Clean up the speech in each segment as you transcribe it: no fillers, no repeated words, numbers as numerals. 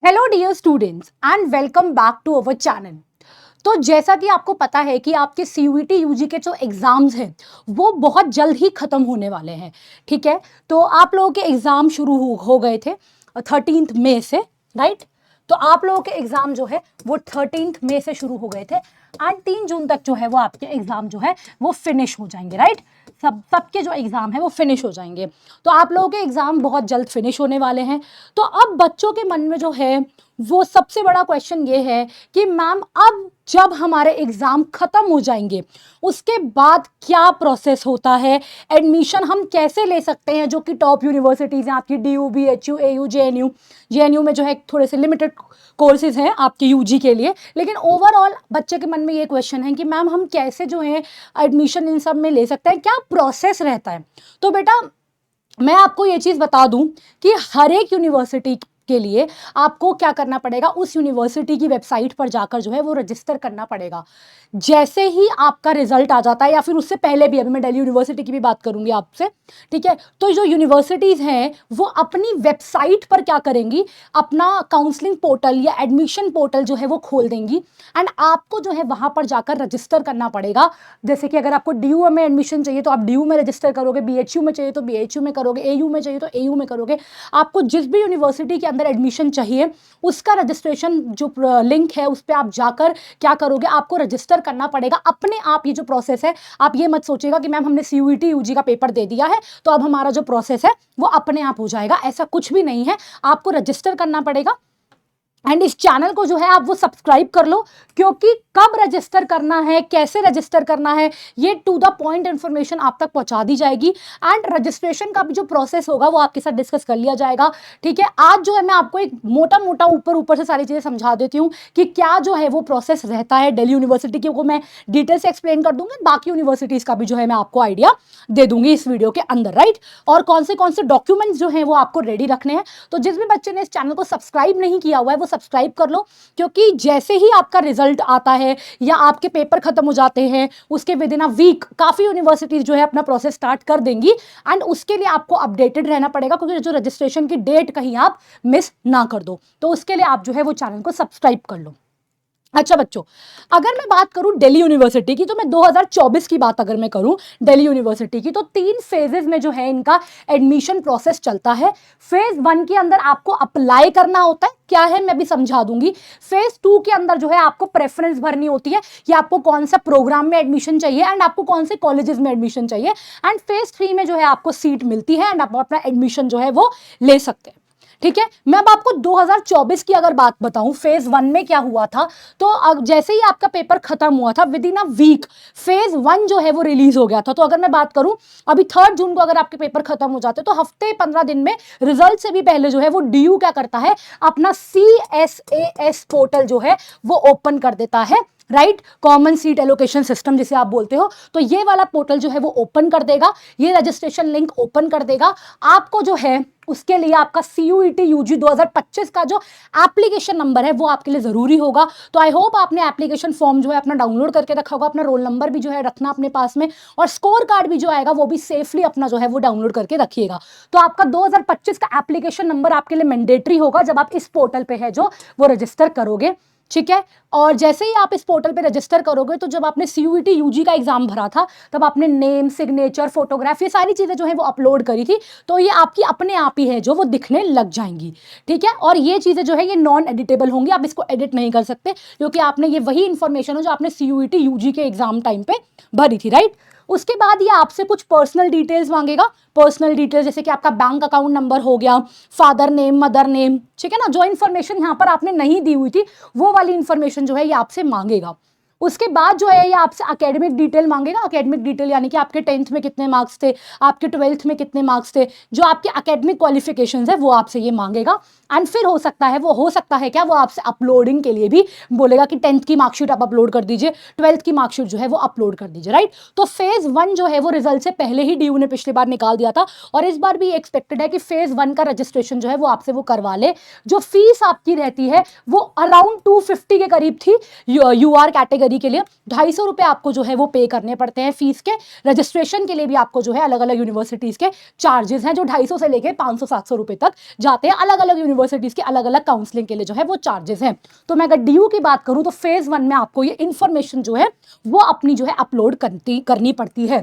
Hello dear students and welcome back to our channel. तो जैसा कि आपको पता है कि आपके सीयूईटी यूजी के जो एग्ज़ाम्स हैं वो बहुत जल्द ही ख़त्म होने वाले हैं। ठीक है, तो आप लोगों के एग्ज़ाम शुरू हो गए थे 13 मई से, राइट। तो आप लोगों के एग्ज़ाम जो है वो 13 मई से शुरू हो गए थे एंड 3 जून तक जो है वो आपके एग्ज़ाम जो है वो फिनिश हो जाएंगे, राइट। सबके जो एग्ज़ाम है वो फिनिश हो जाएंगे। तो आप लोगों के एग्ज़ाम बहुत जल्द फिनिश होने वाले हैं। तो अब बच्चों के मन में जो है वो सबसे बड़ा क्वेश्चन ये है कि मैम अब जब हमारे एग्ज़ाम ख़त्म हो जाएंगे उसके बाद क्या प्रोसेस होता है, एडमिशन हम कैसे ले सकते हैं जो कि टॉप यूनिवर्सिटीज़ हैं आपकी DU BHU AU JNU में जो है थोड़े से लिमिटेड कोर्सेज हैं आपके यूजी के लिए, लेकिन ओवरऑल बच्चे के मन में ये क्वेश्चन है कि मैम हम कैसे जो है एडमिशन इन सब में ले सकते हैं, क्या प्रोसेस रहता है। तो बेटा मैं आपको ये चीज़ बता दूं कि हर एक यूनिवर्सिटी के लिए आपको क्या करना पड़ेगा, उस यूनिवर्सिटी की वेबसाइट पर जाकर जो है वो रजिस्टर करना पड़ेगा। जैसे ही आपका रिजल्ट आ जाता है या फिर उससे पहले भी, अभी मैं दिल्ली यूनिवर्सिटी की भी बात करूंगी आपसे, ठीक है। तो जो यूनिवर्सिटीज़ हैं वो अपनी वेबसाइट पर क्या करेंगी, अपना काउंसलिंग पोर्टल या एडमिशन पोर्टल जो है वो खोल देंगी एंड आपको जो है वहाँ पर जाकर रजिस्टर करना पड़ेगा। जैसे कि अगर आपको DU में एडमिशन चाहिए तो आप DU में रजिस्टर करोगे, BHU में चाहिए तो BHU में करोगे, AU में चाहिए तो AU में करोगे। आपको जिस भी यूनिवर्सिटी के अंदर एडमिशन चाहिए उसका रजिस्ट्रेशन जो लिंक है उस पर आप जाकर क्या करोगे, आपको रजिस्टर करना पड़ेगा अपने आप। ये जो प्रोसेस है, आप ये मत सोचिएगा कि मैम हमने CUET UG का पेपर दे दिया है तो अब हमारा जो प्रोसेस है वो अपने आप हो जाएगा, ऐसा कुछ भी नहीं है। आपको रजिस्टर करना पड़ेगा एंड इस चैनल को जो है आप वो सब्सक्राइब कर लो, क्योंकि कब रजिस्टर करना है, कैसे रजिस्टर करना है, ये टू द पॉइंट इन्फॉर्मेशन आप तक पहुंचा दी जाएगी एंड रजिस्ट्रेशन का भी जो प्रोसेस होगा वो आपके साथ डिस्कस कर लिया जाएगा। ठीक है, आज जो है मैं आपको एक मोटा मोटा ऊपर से सारी चीज़ें समझा देती हूँ कि क्या जो है वो प्रोसेस रहता है दिल्ली यूनिवर्सिटी की, वो मैं डिटेल से एक्सप्लेन कर दूंगी। बाकी यूनिवर्सिटीज़ का भी जो है मैं आपको आइडिया दे दूंगी इस वीडियो के अंदर, राइट। और कौन से डॉक्यूमेंट्स जो हैं वो आपको रेडी रखने हैं। तो जिस भी बच्चे ने इस चैनल को सब्सक्राइब नहीं किया हुआ है वो सब्सक्राइब कर लो, क्योंकि जैसे ही आपका रिजल्ट आता है या आपके पेपर खत्म हो जाते हैं उसके विद इन अ वीक काफ़ी यूनिवर्सिटीज जो है अपना प्रोसेस स्टार्ट कर देंगी एंड उसके लिए आपको अपडेटेड रहना पड़ेगा, क्योंकि जो रजिस्ट्रेशन की डेट कहीं आप मिस ना कर दो। तो उसके लिए आप जो है वो चैनल को सब्सक्राइब कर लो। अच्छा बच्चों, अगर मैं बात करूं दिल्ली यूनिवर्सिटी की, तो मैं 2024 की बात अगर मैं करूं दिल्ली यूनिवर्सिटी की, तो 3 फेजेस में जो है इनका एडमिशन प्रोसेस चलता है। फेज 1 के अंदर आपको अप्लाई करना होता है, क्या है मैं भी समझा दूंगी। फेज 2 के अंदर जो है आपको प्रेफरेंस भरनी होती है कि आपको कौन सा प्रोग्राम में एडमिशन चाहिए एंड आपको कौन से कॉलेजेस में एडमिशन चाहिए एंड फेज 3 में जो है आपको सीट मिलती है एंड आप अपना एडमिशन जो है वो ले सकते हैं। ठीक है, मैं अब आपको 2024 की अगर बात बताऊं फेज 1 में क्या हुआ था, तो अब जैसे ही आपका पेपर खत्म हुआ था within a week phase 1 जो है वो रिलीज हो गया था। तो अगर मैं बात करूं अभी 3 जून को अगर आपके पेपर खत्म हो जाते तो हफ्ते 15 दिन में रिजल्ट से भी पहले जो है वो DU क्या करता है, अपना CSAS पोर्टल जो है वो ओपन कर देता है, right. Common seat allocation system जिसे आप बोलते हो, तो ये वाला पोर्टल जो है वो ओपन कर देगा, ये रजिस्ट्रेशन लिंक ओपन कर देगा आपको जो है। उसके लिए आपका CUET UG 2025 का जो एप्लीकेशन नंबर है वो आपके लिए जरूरी होगा। तो आई होप आपने एप्लीकेशन फॉर्म जो है अपना डाउनलोड करके रखा होगा, अपना रोल नंबर भी जो है रखना अपने पास में, और स्कोर कार्ड भी जो आएगा वो भी सेफली अपना जो है वो डाउनलोड करके रखिएगा। तो आपका 2025 का एप्लीकेशन नंबर आपके लिए मैंडेटरी होगा जब आप इस पोर्टल पे है जो वो रजिस्टर करोगे, ठीक है। और जैसे ही आप इस पोर्टल पे रजिस्टर करोगे तो जब आपने CUET UG का एग्जाम भरा था तब आपने नेम, सिग्नेचर, फोटोग्राफ, ये सारी चीज़ें जो है वो अपलोड करी थी, तो ये आपकी अपने आप ही है जो वो दिखने लग जाएंगी, ठीक है। और ये चीज़ें जो है ये नॉन एडिटेबल होंगी, आप इसको एडिट नहीं कर सकते, क्योंकि आपने ये वही इंफॉर्मेशन हो जो आपने CUET UG के एग्जाम टाइम पे भरी थी, राइट। उसके बाद ये आपसे कुछ पर्सनल डिटेल्स मांगेगा, पर्सनल डिटेल्स जैसे कि आपका बैंक अकाउंट नंबर हो गया, फादर नेम, मदर नेम, ठीक है ना। जो इन्फॉर्मेशन यहाँ पर आपने नहीं दी हुई थी वो वाली इन्फॉर्मेशन जो है ये आपसे मांगेगा। उसके बाद जो है ये आपसे एकेडमिक डिटेल मांगेगा। एकेडमिक डिटेल यानी कि आपके 10th में कितने मार्क्स थे, आपके 12th में कितने मार्क्स थे, जो आपके एकेडमिक क्वालिफिकेशंस है वो आपसे ये मांगेगा। एंड फिर हो सकता है क्या वो आपसे अपलोडिंग के लिए भी बोलेगा कि 10th की मार्कशीट आप अपलोड कर दीजिए, 12th की मार्कशीट जो है वो अपलोड कर दीजिए, राइट। तो फेज 1 जो है वो रिजल्ट से पहले ही DU ने पिछली बार निकाल दिया था और इस बार भी एक्सपेक्टेड है कि फेज 1 का रजिस्ट्रेशन जो है वो आपसे वो करवा ले। जो फीस आपकी रहती है वो अराउंड 250 के करीब थी UR कैटेगरी कैटेगरी के लिए 250 रुपये आपको जो है वो पे करने पड़ते हैं फीस के। रजिस्ट्रेशन के लिए भी आपको जो है अलग अलग यूनिवर्सिटीज़ के चार्जेस हैं जो 250 से लेके 500-700 रुपये तक जाते हैं। अलग अलग यूनिवर्सिटीज़ के अलग अलग काउंसलिंग के लिए जो है वो चार्जेस हैं। तो मैं अगर DU की बात करूँ तो फेज़ 1 में आपको ये इन्फॉर्मेशन जो है वो अपनी जो है अपलोड करनी पड़ती है।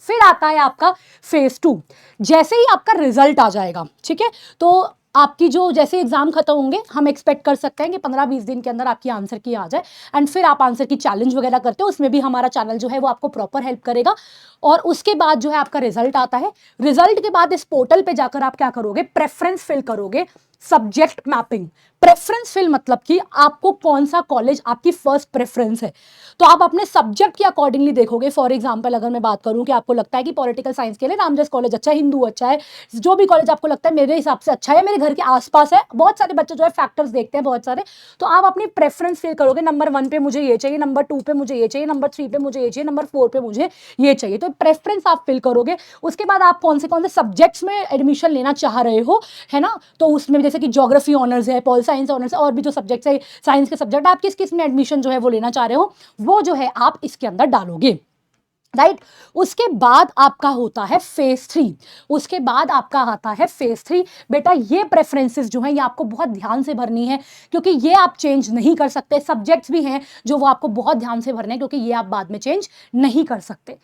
फिर आता है आपका फेज़ 2। जैसे ही आपका रिजल्ट आ जाएगा, ठीक है, तो आपकी जो जैसे एग्जाम खत्म होंगे हम एक्सपेक्ट कर सकते हैं कि 15-20 दिन के अंदर आपकी आंसर की आ जाए एंड फिर आप आंसर की चैलेंज वगैरह करते हो, उसमें भी हमारा चैनल जो है वो आपको प्रॉपर हेल्प करेगा। और उसके बाद जो है आपका रिजल्ट आता है। रिजल्ट के बाद इस पोर्टल पे जाकर आप क्या करोगे, प्रेफरेंस फिल करोगे, सब्जेक्ट मैपिंग। प्रेफरेंस फिल मतलब कि आपको कौन सा कॉलेज आपकी फर्स्ट प्रेफरेंस है, तो आप अपने सब्जेक्ट के अकॉर्डिंगली देखोगे। फॉर एग्जांपल अगर मैं बात करूं कि आपको लगता है कि पॉलिटिकल साइंस के लिए रामदास कॉलेज अच्छा है, हिंदू अच्छा है, जो भी कॉलेज आपको लगता है मेरे हिसाब से अच्छा है, मेरे घर के आसपास है, बहुत सारे बच्चे जो है फैक्टर्स देखते हैं बहुत सारे, तो आप अपनी प्रेफरेंस फिल करोगे। नंबर 1 पे मुझे ये चाहिए, नंबर 2 पे मुझे ये चाहिए, नंबर 3 पे मुझे ये चाहिए, नंबर 4 पे मुझे ये चाहिए, तो प्रेफरेंस आप फिल करोगे। उसके बाद आप कौन से सब्जेक्ट्स में एडमिशन लेना चाह रहे हो, है ना, तो उसमें जैसे कि ज्योग्राफी ऑनर्स है, पॉल साइंस ऑनर्स है, और भी जो सब्जेक्ट्स है साइंस के सब्जेक्ट, आप किस किस में एडमिशन जो है वो लेना चाह रहे हो वो जो है आप इसके अंदर डालोगे, राइट। उसके बाद आपका होता है फेज 3। उसके बाद आपका आता है फेज 3। बेटा ये प्रेफरेंसेस जो है ये आपको बहुत ध्यान से भरनी है, क्योंकि ये आप चेंज नहीं कर सकते। सब्जेक्ट्स भी हैं जो वो आपको बहुत ध्यान से भरने हैं, क्योंकि ये आप बाद में चेंज नहीं कर सकते।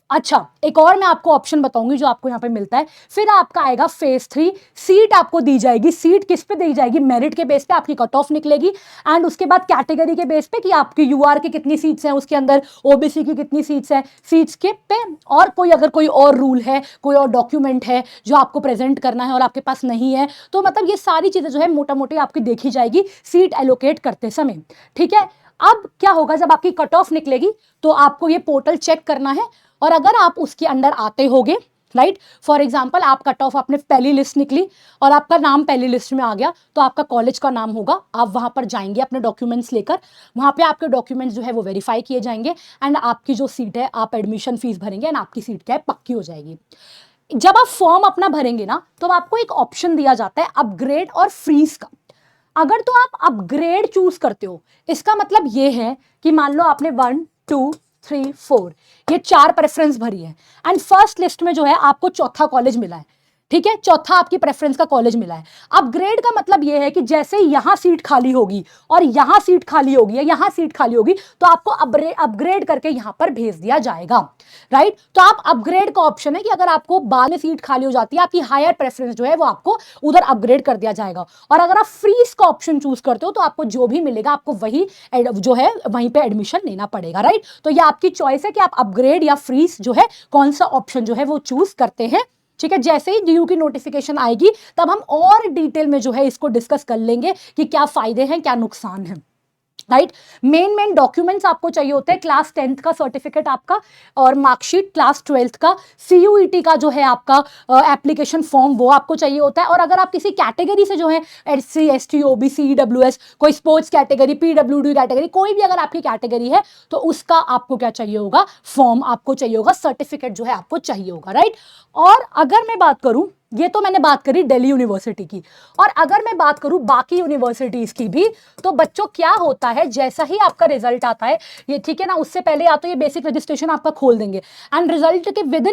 अच्छा, एक और मैं आपको ऑप्शन बताऊंगी जो आपको यहाँ पे मिलता है। फिर आपका आएगा फेज 3। सीट आपको दी जाएगी। सीट किस पे दी जाएगी, मेरिट के बेस पे आपकी कट ऑफ निकलेगी, एंड उसके बाद कैटेगरी के बेस पे कि आपकी यूआर की कितनी सीट्स हैं उसके अंदर, ओबीसी की कितनी सीट्स हैं, सीट्स के पे, और कोई अगर कोई और रूल है, कोई और डॉक्यूमेंट है जो आपको प्रेजेंट करना है और आपके पास नहीं है, तो मतलब ये सारी चीजें जो है मोटा मोटी आपकी देखी जाएगी सीट एलोकेट करते समय, ठीक है। अब क्या होगा, जब आपकी कट ऑफ निकलेगी तो आपको ये पोर्टल चेक करना है, और अगर आप उसके अंडर आते होगे, राइट, फॉर एग्जाम्पल आप कट ऑफ, आपने पहली लिस्ट निकली और आपका नाम पहली लिस्ट में आ गया, तो आपका कॉलेज का नाम होगा, आप वहां पर जाएंगे अपने डॉक्यूमेंट्स लेकर, वहां पे आपके डॉक्यूमेंट्स जो है वो वेरीफाई किए जाएंगे, एंड आपकी जो सीट है आप एडमिशन फीस भरेंगे एंड आपकी सीट क्या है पक्की हो जाएगी। जब आप फॉर्म अपना भरेंगे ना, तो आपको एक ऑप्शन दिया जाता है अपग्रेड और फ्रीज का। अगर तो आप अपग्रेड चूज करते हो, इसका मतलब ये है कि मान लो आपने 1 2 3 4 ये 4 प्रेफरेंस भरी है, एंड फर्स्ट लिस्ट में जो है आपको चौथा कॉलेज मिला है, ठीक है, चौथा आपकी प्रेफरेंस का कॉलेज मिला है। अपग्रेड का मतलब यह है कि जैसे यहां सीट खाली होगी और यहां सीट खाली होगी या यहां सीट खाली होगी, तो आपको अपग्रेड करके यहां पर भेज दिया जाएगा, राइट। तो आप अपग्रेड का ऑप्शन है कि अगर आपको बाद में सीट खाली हो जाती है, आपकी हायर प्रेफरेंस जो है वो आपको उधर अपग्रेड कर दिया जाएगा। और अगर आप फ्रीज का ऑप्शन चूज करते हो तो आपको जो भी मिलेगा आपको वही जो है वहीं पे एडमिशन लेना पड़ेगा, राइट। तो ये आपकी चॉइस है कि आप अपग्रेड या फ्रीज जो है कौन सा ऑप्शन जो है वो चूज करते हैं, ठीक है। जैसे ही DU की नोटिफिकेशन आएगी तब हम और डिटेल में जो है इसको डिस्कस कर लेंगे कि क्या फायदे हैं क्या नुकसान है, राइट। मेन डॉक्यूमेंट्स आपको चाहिए होते हैं, क्लास 10th का सर्टिफिकेट आपका और मार्कशीट, क्लास 12th का, CUET का जो है आपका एप्लीकेशन फॉर्म वो आपको चाहिए होता है। और अगर आप किसी कैटेगरी से जो है SC ST OBC EWS, कोई स्पोर्ट्स कैटेगरी, PWD कैटेगरी, कोई भी अगर आपकी कैटेगरी है तो उसका आपको क्या चाहिए होगा, फॉर्म आपको चाहिए होगा, सर्टिफिकेट जो है आपको चाहिए होगा, राइट। और अगर मैं बात करूं, ये तो मैंने बात करी दिल्ली यूनिवर्सिटी की, और अगर मैं बात करूं बाकी यूनिवर्सिटीज की भी, तो बच्चों क्या होता है, जैसा ही आपका रिजल्ट आता है, ये ठीक है ना, उससे पहले या तो ये बेसिक रजिस्ट्रेशन आपका खोल देंगे, एंड रिजल्ट के विद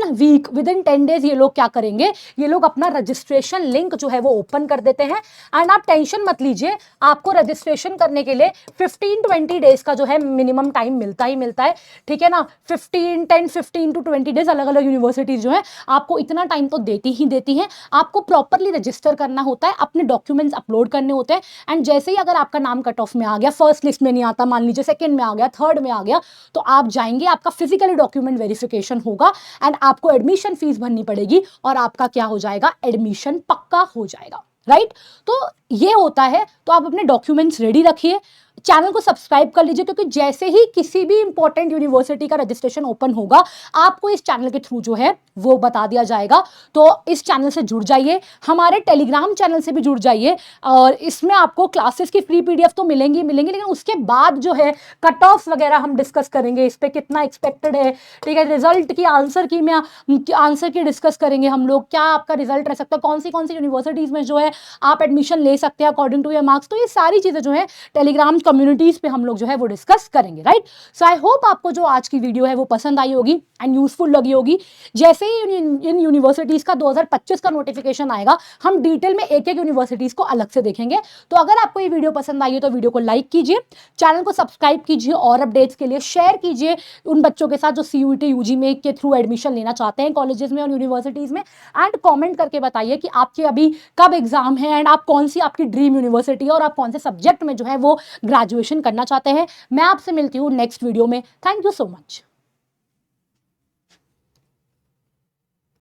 इन 10 डेज ये लोग क्या करेंगे, ये लोग अपना रजिस्ट्रेशन लिंक जो है वो ओपन कर देते हैं। एंड आप टेंशन मत लीजिए, आपको रजिस्ट्रेशन करने के लिए 15-20 डेज का जो है मिनिमम टाइम मिलता ही मिलता है, ठीक है ना। 15 to 20 डेज अलग अलग यूनिवर्सिटीज जो है आपको इतना टाइम तो देती ही है। आपको प्रॉपर्ली रजिस्टर करना होता है, अपने डॉक्यूमेंट्स अपलोड करने होते हैं, एंड जैसे ही अगर आपका नाम कट ऑफ में आ गया, फर्स्ट लिस्ट में नहीं आता, मान लीजिए सेकंड में आ गया, थर्ड में आ गया, तो आप जाएंगे, आपका फिजिकली डॉक्यूमेंट वेरिफिकेशन होगा एंड आपको एडमिशन फीस भरनी पड़ेगी और आपका क्या हो जाएगा, एडमिशन पक्का हो जाएगा, राइट। तो ये होता है, तो आप अपने डॉक्यूमेंट्स रेडी रखिए, चैनल को सब्सक्राइब कर लीजिए, क्योंकि जैसे ही किसी भी इंपॉर्टेंट यूनिवर्सिटी का रजिस्ट्रेशन ओपन होगा आपको इस चैनल के थ्रू जो है वो बता दिया जाएगा। तो इस चैनल से जुड़ जाइए, हमारे टेलीग्राम चैनल से भी जुड़ जाइए, और इसमें आपको क्लासेस की फ्री PDF तो मिलेंगी, लेकिन उसके बाद जो है कट ऑफ वगैरह हम डिस्कस करेंगे, इस पर कितना एक्सपेक्टेड है, ठीक है, रिजल्ट की आंसर की डिस्कस करेंगे हम लोग, क्या आपका रिजल्ट रह सकता है, कौन सी यूनिवर्सिटीज में जो है आप एडमिशन ले सकते हैं अकॉर्डिंग टू योर मार्क्स। तो ये सारी चीजें जो है टेलीग्राम कम्युनिटीज पे हम लोग जो है वो डिस्कस करेंगे, राइट। सो आई होप आपको जो आज की वीडियो है वो पसंद आई होगी एंड यूजफुल लगी होगी। जैसे ही इन यूनिवर्सिटीज का 2025 का नोटिफिकेशन आएगा, हम डिटेल में एक एक यूनिवर्सिटीज को अलग से देखेंगे। तो अगर आपको ये वीडियो पसंद आई है तो वीडियो को लाइक कीजिए, चैनल को सब्सक्राइब कीजिए और अपडेट्स के लिए शेयर कीजिए उन बच्चों के साथ जो CUET UG में के थ्रू एडमिशन लेना चाहते हैं कॉलेजेस में और यूनिवर्सिटीज में। एंड कमेंट करके बताइए कि आपके अभी कब एग्जाम है एंड आप कौन सी आपकी ड्रीम यूनिवर्सिटी है और आप कौन से सब्जेक्ट में जो है वो ग्रेजुएशन करना चाहते हैं। मैं आपसे मिलती हूँ नेक्स्ट वीडियो में। Thank you so much.